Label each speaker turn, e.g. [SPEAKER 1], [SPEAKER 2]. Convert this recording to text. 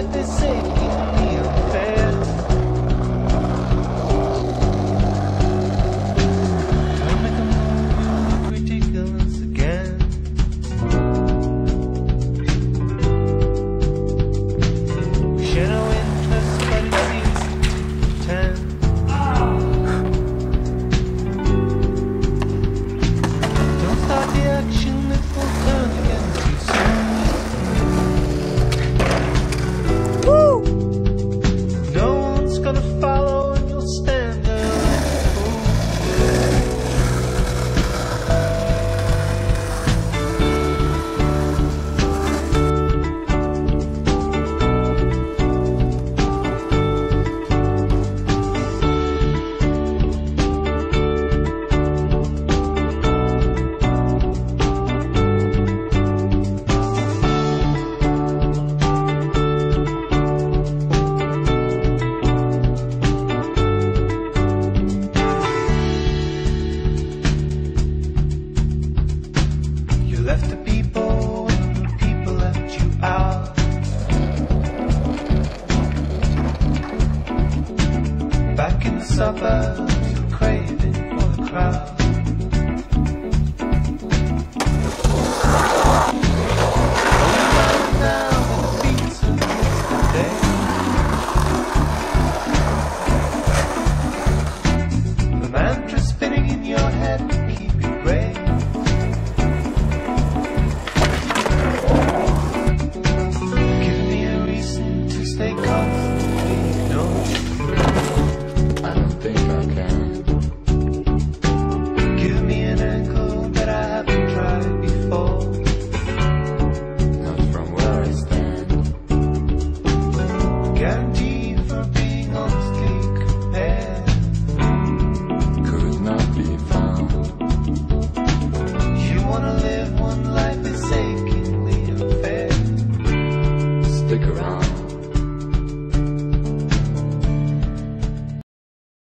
[SPEAKER 1] like they say, keeping me unfair. I'll make a move, you look ridiculous again. We share no interest, but it seems to pretend. Don't start the action, it will turn against you soon. Woo! No one's gonna follow and you'll stand there like a fool. You left the people and the people left you out. Back in the suburbs, you're craving for the crowd. Rolling down with the beats of yesterday. The mantra spinning in your head to keep you brave. Give me a reason to stay comfortably known.
[SPEAKER 2] I don't think I can.
[SPEAKER 1] Give me an angle that I haven't tried before.
[SPEAKER 2] Not from where I stand.
[SPEAKER 1] Guarantee for being honest